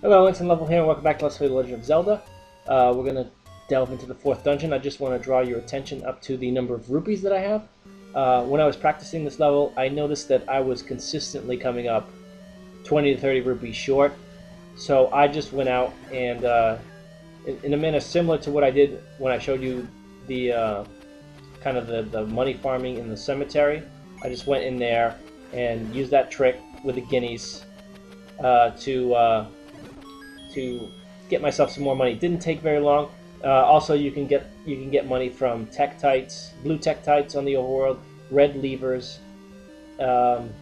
Hello, Instant Level here, and welcome back to Let's Play The Legend of Zelda. We're going to delve into the 4th dungeon. I just want to draw your attention up to the number of rupees that I have. When I was practicing this level, I noticed that I was consistently coming up 20 to 30 rupees short. So I just went out and, in a manner similar to what I did when I showed you the kind of the money farming in the cemetery, I just went in there and used that trick with the guineas to get myself some more money. It didn't take very long. Also, you can get money from Tektites, blue Tektites on the overworld, red levers, and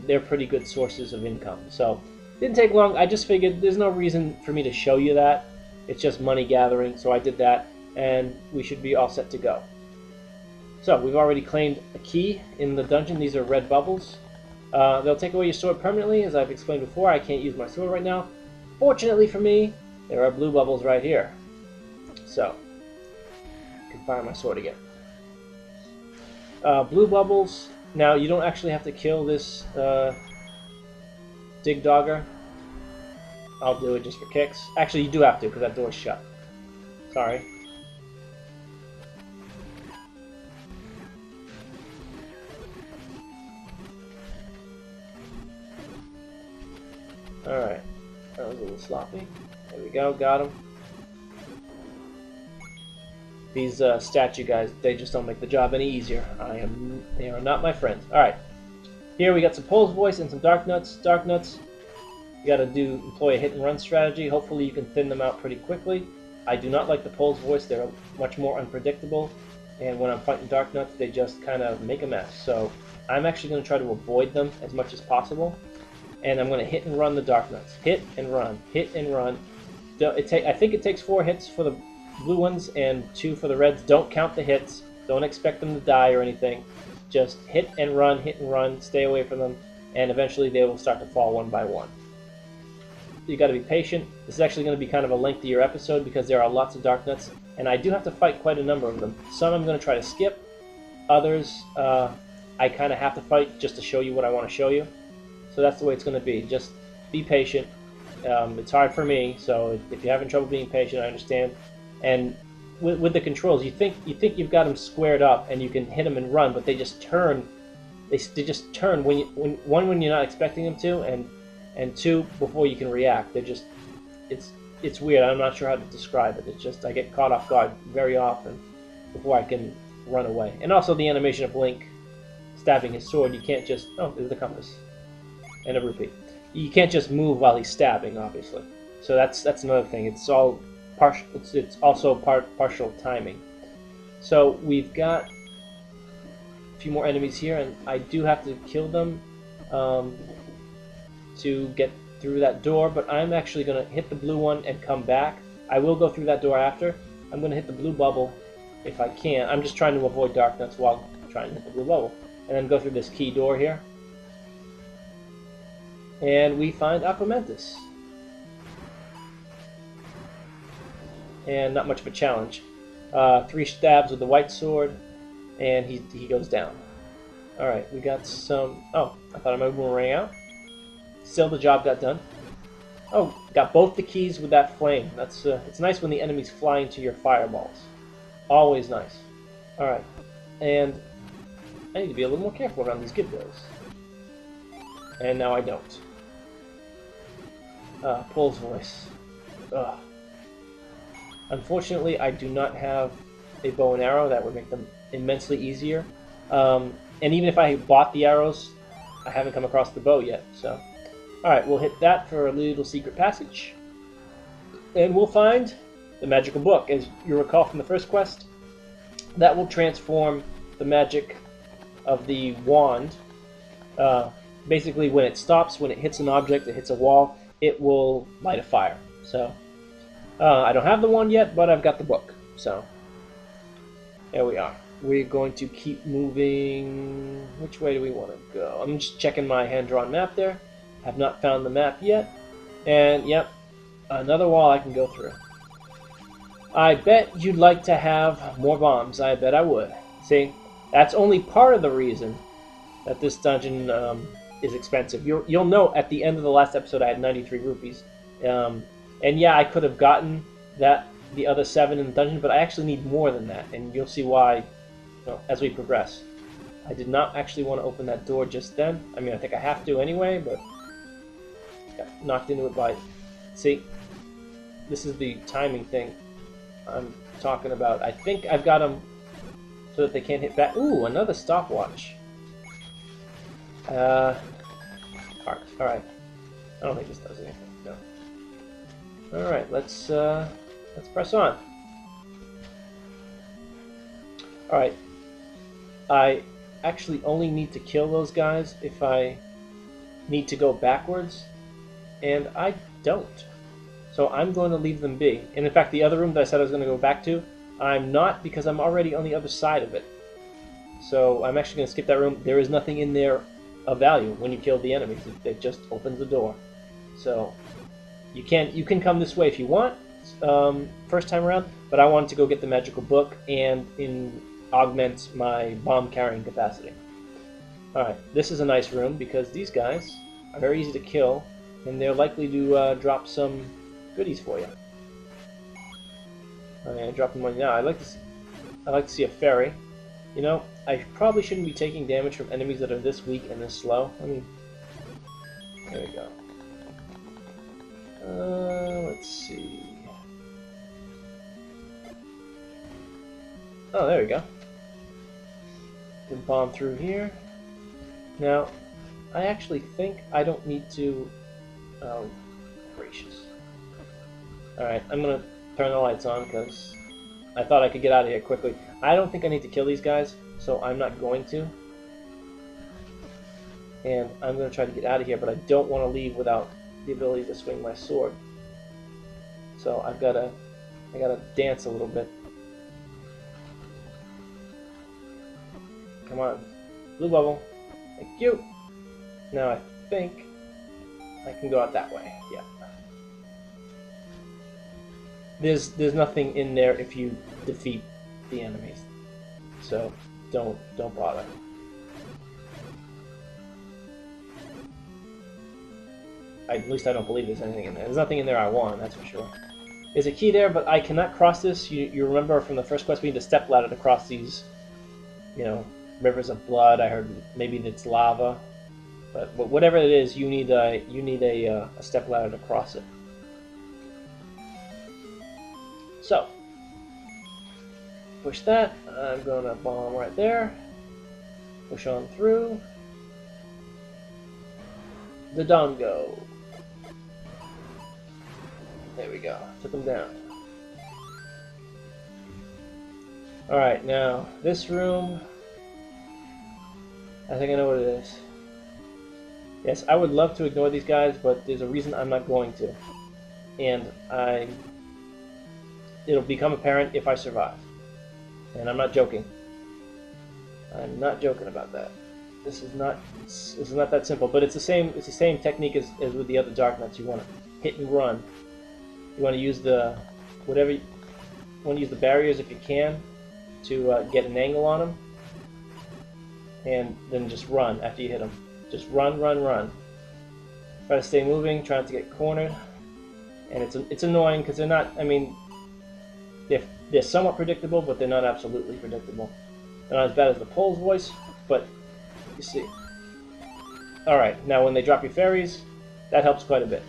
they're pretty good sources of income. So it didn't take long. I just figured there's no reason for me to show you that. It's just money gathering, so I did that, and we should be all set to go. So we've already claimed a key in the dungeon. These are red bubbles. They'll take away your sword permanently, as I've explained before. I can't use my sword right now. Fortunately for me, there are blue bubbles right here. So, I can fire my sword again. Blue bubbles. Now, you don't actually have to kill this dig dogger. I'll do it just for kicks. Actually, you do have to, because that door's shut. Sorry. Alright. That was a little sloppy. There we go, got him. These statue guys, they just don't make the job any easier. They are not my friends. Alright. Here we got some Pole's Voice and some Darknuts. Darknuts, you gotta employ a hit and run strategy. Hopefully you can thin them out pretty quickly. I do not like the Pole's Voice, they're much more unpredictable. And when I'm fighting Darknuts, they just kind of make a mess. So I'm actually going to try to avoid them as much as possible. And I'm going to hit and run the Darknuts. Hit and run. Hit and run. I think it takes 4 hits for the blue ones and 2 for the reds. Don't count the hits. Don't expect them to die or anything. Just hit and run, stay away from them, and eventually they will start to fall one by one. You got to be patient. This is actually going to be kind of a lengthier episode because there are lots of Darknuts, and I do have to fight quite a number of them. Some I'm going to try to skip. Others I kind of have to fight just to show you what I want to show you. So that's the way it's going to be. Just be patient. It's hard for me, so if you're having trouble being patient, I understand. And with the controls, you think you've got them squared up and you can hit them and run, but they just turn. They just turn when you're not expecting them to, and 2 before you can react. They're just it's weird. I'm not sure how to describe it. It's just I get caught off guard very often before I can run away. And also the animation of Link stabbing his sword. You can't just there's the compass. And a rupee. You can't just move while he's stabbing, obviously. So that's another thing. It's all partial. It's also partial timing. So we've got a few more enemies here, and I do have to kill them to get through that door. But I'm actually going to hit the blue one and come back. I will go through that door after. I'm going to hit the blue bubble if I can. I'm just trying to avoid Darknuts while trying to hit the blue bubble, and then go through this key door here. And we find Aquamentus. And not much of a challenge. 3 stabs with the white sword, and he goes down. Alright, we got some... Oh, I thought my boomerang out. Still, the job got done. Oh, got both the keys with that flame. That's it's nice when the enemies fly into your fireballs. Always nice. Alright, and I need to be a little more careful around these Gibdos. And now I don't. Pole's Voice. Ugh. Unfortunately, I do not have a bow and arrow. That would make them immensely easier. And even if I bought the arrows, I haven't come across the bow yet. So, alright, we'll hit that for a little secret passage. And we'll find the magical book. As you recall from the first quest, that will transform the magic of the wand. Basically, when it stops, when it hits an object, it hits a wall, it will light a fire. So, I don't have the wand yet, but I've got the book. So, there we are. We're going to keep moving. Which way do we want to go? I'm just checking my hand-drawn map there. Have not found the map yet. And, yep, another wall I can go through. I bet you'd like to have more bombs. I bet I would. See, that's only part of the reason that this dungeon is expensive. You'll know at the end of the last episode I had 93 rupees. And yeah, I could have gotten the other 7 in the dungeon, but I actually need more than that, and you'll see why as we progress. I did not actually want to open that door just then. I mean, I think I have to anyway, but got knocked into it by... See? This is the timing thing I'm talking about. I think I've got them so that they can't hit back. Ooh, another stopwatch. Alright. I don't think this does anything. No. Alright, let's press on. Alright. I actually only need to kill those guys if I need to go backwards, and I don't. So I'm going to leave them be. And in fact, the other room that I said I was going to go back to, I'm not, because I'm already on the other side of it. So I'm actually going to skip that room. There is nothing in there of value when you kill the enemies. It just opens the door. So you can come this way if you want, first time around, but I wanted to go get the magical book and augment my bomb carrying capacity. Alright, this is a nice room because these guys are very easy to kill, and they're likely to drop some goodies for you. I drop them on you now. I like to see a fairy. You know, I probably shouldn't be taking damage from enemies that are this weak and this slow. I mean, there we go. Let's see. Oh, there we go. Can bomb through here. Now, I actually think I don't need to... Oh, gracious. Alright, I'm gonna turn the lights on because I thought I could get out of here quickly. I don't think I need to kill these guys, so I'm not going to. And I'm gonna try to get out of here, but I don't want to leave without the ability to swing my sword. So I gotta dance a little bit. Come on, blue bubble. Thank you. Now I think I can go out that way. Yeah. There's nothing in there if you defeat the enemies, so don't bother. At least I don't believe there's anything in there. There's nothing in there I want, that's for sure. There's a key there, but I cannot cross this. You remember from the first quest we need a step ladder to cross these, rivers of blood. I heard maybe it's lava, but whatever it is, you need a step ladder to cross it. So, push that. I'm going to bomb right there. Push on through. The Dongo. There we go. Took him down. Alright, now, this room... I think I know what it is. Yes, I would love to ignore these guys, but there's a reason I'm not going to. And it'll become apparent if I survive. And I'm not joking. I'm not joking about that. This is not that simple, but it's the same technique as with the other Darknuts. You want to hit and run. You want to use the barriers if you can to get an angle on them, and then just run after you hit them. Just run, run, run. Try to stay moving. Try not to get cornered. And it's annoying because they're not. I mean, they're somewhat predictable, but they're not absolutely predictable. They're not as bad as the Pole's voice, but you see. Alright, now when they drop your fairies, that helps quite a bit.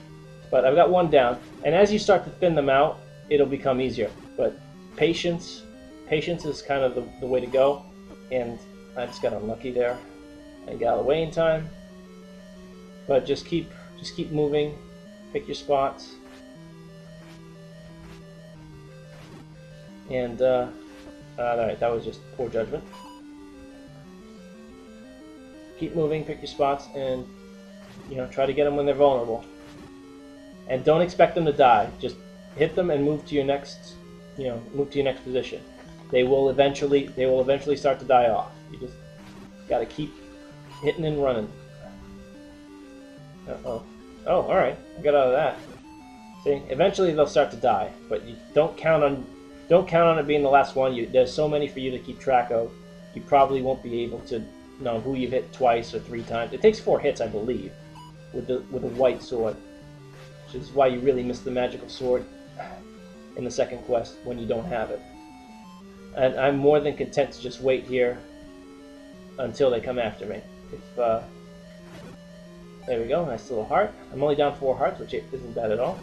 But I've got one down, and as you start to thin them out, it'll become easier. But patience is kind of the way to go, and I just got unlucky there. I got away in time. But just keep moving, pick your spots. And, alright, that was just poor judgment. Keep moving, pick your spots, and, try to get them when they're vulnerable. And don't expect them to die. Just hit them and move to your next, position. They will eventually start to die off. You just gotta keep hitting and running. Uh-oh. Oh, alright. I got out of that. See, eventually they'll start to die, but you don't count on it being the last one. There's so many for you to keep track of. You probably won't be able to know who you've hit twice or 3 times. It takes 4 hits, I believe, with a white sword. which is why you really miss the magical sword in the second quest when you don't have it. And I'm more than content to just wait here until they come after me. If there we go, nice little heart. I'm only down 4 hearts, which isn't bad at all.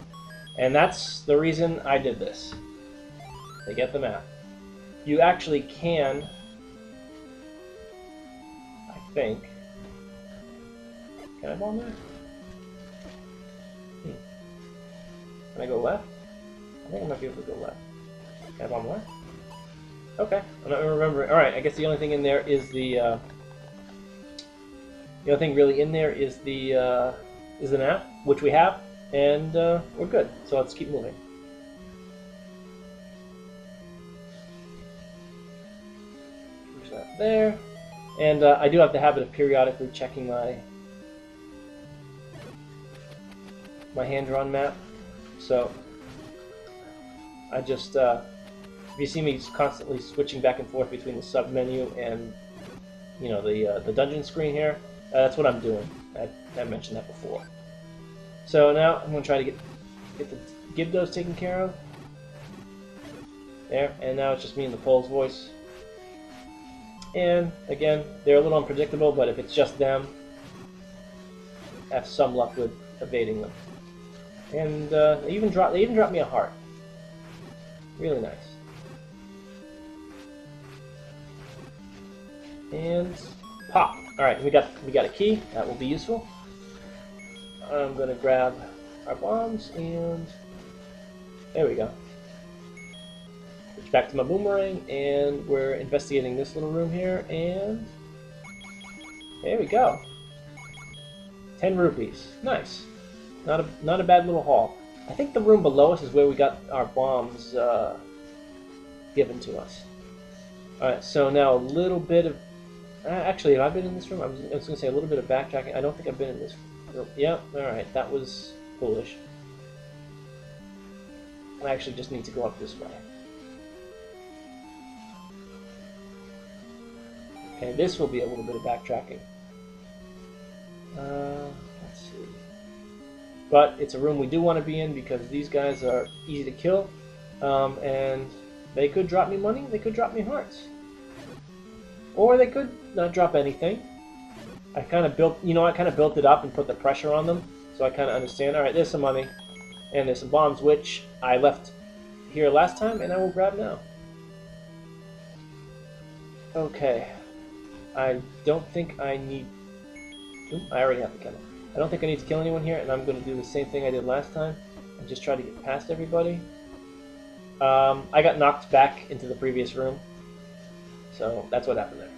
And that's the reason I did this. They get the map. You actually can, I think. Can I bomb there? Can I go left? I think I might be able to go left. Can I bomb left? Okay, I'm not remembering. Alright, I guess the only thing in there is the only thing really in there is the map, which we have, and we're good. So let's keep moving. Push that there. And I do have the habit of periodically checking my hand-drawn map. So I just if you see me constantly switching back and forth between the sub menu and the dungeon screen here, that's what I'm doing. I mentioned that before. So now I'm going to try to get those taken care of. There, and now it's just me and the Pole's voice. And again, they're a little unpredictable, but if it's just them, I have some luck with evading them. And they even dropped me a heart. Really nice. And pop. All right, we got a key. That will be useful. I'm gonna grab our bombs and there we go. Switch back to my boomerang, and we're investigating this little room here, and there we go. 10 rupees. Nice. Not a bad little haul. I think the room below us is where we got our bombs given to us. Alright, so now a little bit of... actually, have I been in this room? I was going to say a little bit of backtracking. I don't think I've been in this room. Yep, alright, that was foolish. I actually just need to go up this way. Okay, this will be a little bit of backtracking. Let's see. But it's a room we do want to be in because these guys are easy to kill, and they could drop me money, they could drop me hearts, or they could not drop anything. I kind of built, I kind of built it up and put the pressure on them, so I kind of understand. All right, there's some money, and there's some bombs, which I left here last time, and I will grab now. Okay, I don't think I need. I already have the kennel. I don't think I need to kill anyone here, and I'm going to do the same thing I did last time and just try to get past everybody. I got knocked back into the previous room, so that's what happened there.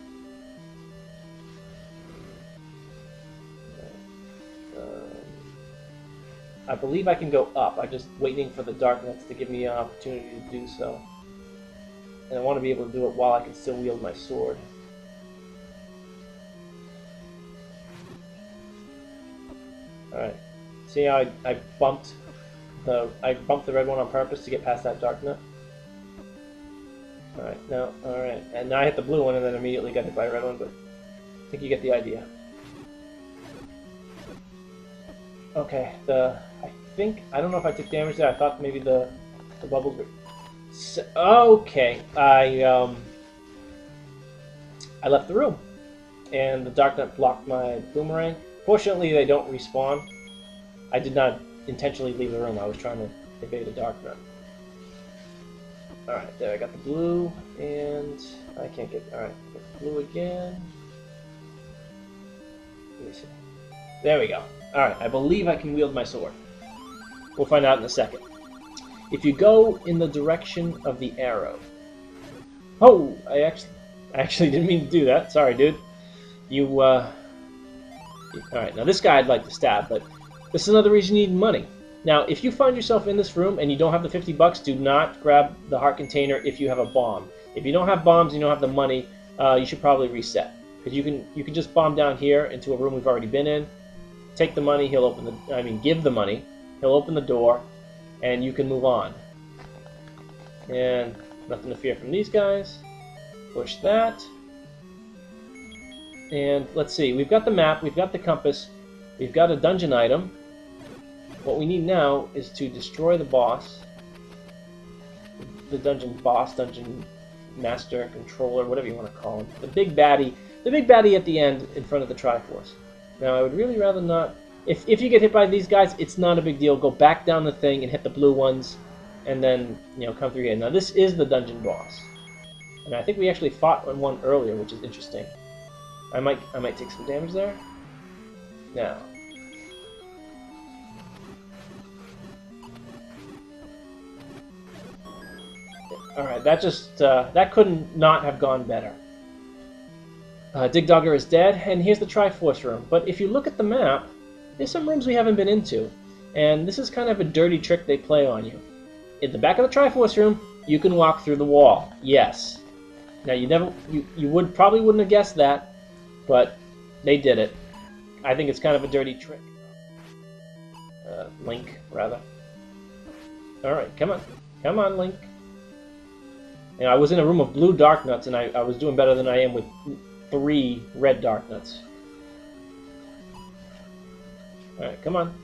I believe I can go up. I'm just waiting for the Darknuts to give me an opportunity to do so. And I want to be able to do it while I can still wield my sword. Alright. See how I bumped the red one on purpose to get past that Darknut? Alright, and now I hit the blue one and then immediately got hit by a red one, but I think you get the idea. Okay, I don't know if I took damage there. I thought maybe the bubbles were... So, okay, I left the room, and the Darknut blocked my boomerang. Fortunately, they don't respawn. I did not intentionally leave the room. I was trying to evade a Darknut. Alright, there, I got the blue, and I can't get... Alright, blue again. Let me see. There we go. Alright, I believe I can wield my sword. We'll find out in a second. If you go in the direction of the arrow... Oh! I actually didn't mean to do that. Sorry, dude. Alright, now this guy I'd like to stab, but this is another reason you need money. Now, if you find yourself in this room and you don't have the 50 bucks, do not grab the heart container if you have a bomb. If you don't have bombs and you don't have the money, you should probably reset. Because you can just bomb down here into a room we've already been in, take the money, give the money, he'll open the door, and you can move on. And nothing to fear from these guys. Push that. And let's see, we've got the map, we've got the compass, we've got a dungeon item. what we need now is to destroy the boss, the dungeon boss, dungeon master, controller, whatever you want to call him, the big baddie at the end in front of the Triforce. Now, I would really rather not. If you get hit by these guys, it's not a big deal. Go back down the thing and hit the blue ones, and then come through again. Now, this is the dungeon boss, and I think we actually fought one earlier, which is interesting. I might take some damage there. Now. Alright, that couldn't not have gone better. Dig Dogger is dead, and here's the Triforce room. But if you look at the map, there's some rooms we haven't been into, and this is kind of a dirty trick they play on you. In the back of the Triforce room, you can walk through the wall. Yes. Now you probably wouldn't have guessed that, but they did it. I think it's kind of a dirty trick. Link, rather. Alright, come on. Come on, Link. I was in a room of blue Darknuts, and I was doing better than I am with 3 red Darknuts. Alright, come on.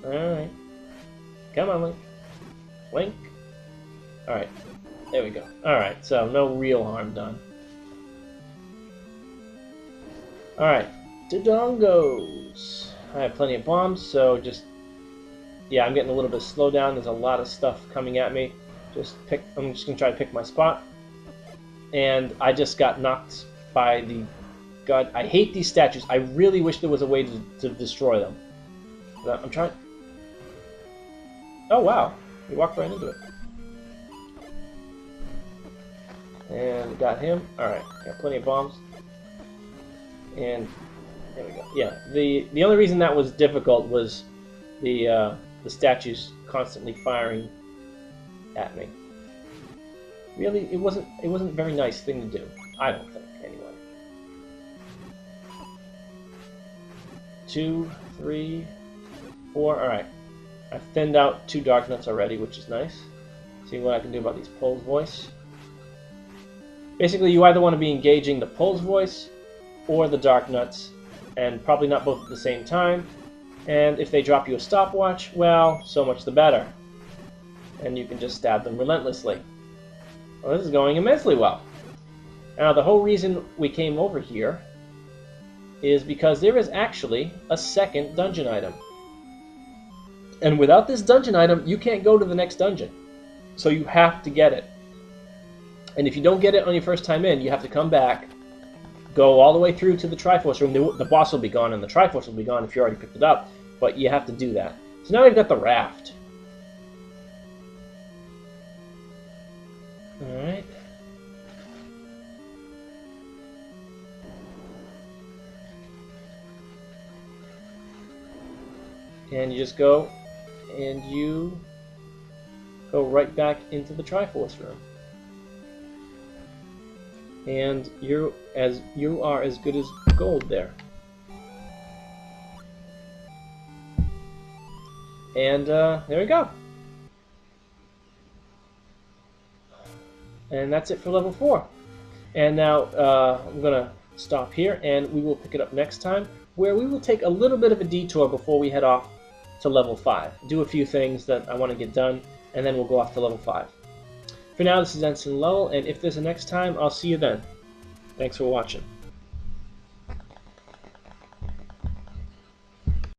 Alright. Come on, Link. Link. Alright. There we go. Alright, so no real harm done. Alright. Dodongos. I have plenty of bombs, so just... Yeah, I'm getting a little bit slowed down. There's a lot of stuff coming at me. I'm just going to try to pick my spot. And I just got knocked by the... God, I hate these statues. I really wish there was a way to destroy them. But I'm trying... Oh, wow. We walked right into it. And got him. Alright, got plenty of bombs. And there we go. Yeah, the only reason that was difficult was the statues constantly firing at me. Really, it wasn't a very nice thing to do. I don't think, anyway. 2, 3, 4. Alright. I've thinned out 2 Darknuts already, which is nice. See what I can do about these Pole's Voice. Basically, you either want to be engaging the Pole's Voice or the Darknuts, and probably not both at the same time. And if they drop you a stopwatch, well, so much the better. And you can just stab them relentlessly. Well, this is going immensely well. Now, the whole reason we came over here is because there is actually a second dungeon item. And without this dungeon item, you can't go to the next dungeon. So you have to get it. And if you don't get it on your first time in, you have to come back, go all the way through to the Triforce room. The boss will be gone and the Triforce will be gone if you already picked it up. But you have to do that. So now we've got the raft. Alright. And you just go, and you go right back into the Triforce room. And you are as good as gold there. And there we go. And that's it for level 4. And now I'm going to stop here, and we will pick it up next time, where we will take a little bit of a detour before we head off to level 5. Do a few things that I want to get done, and then we'll go off to level 5. For now, this is Ensign Lowell, and if there's a next time, I'll see you then. Thanks for watching.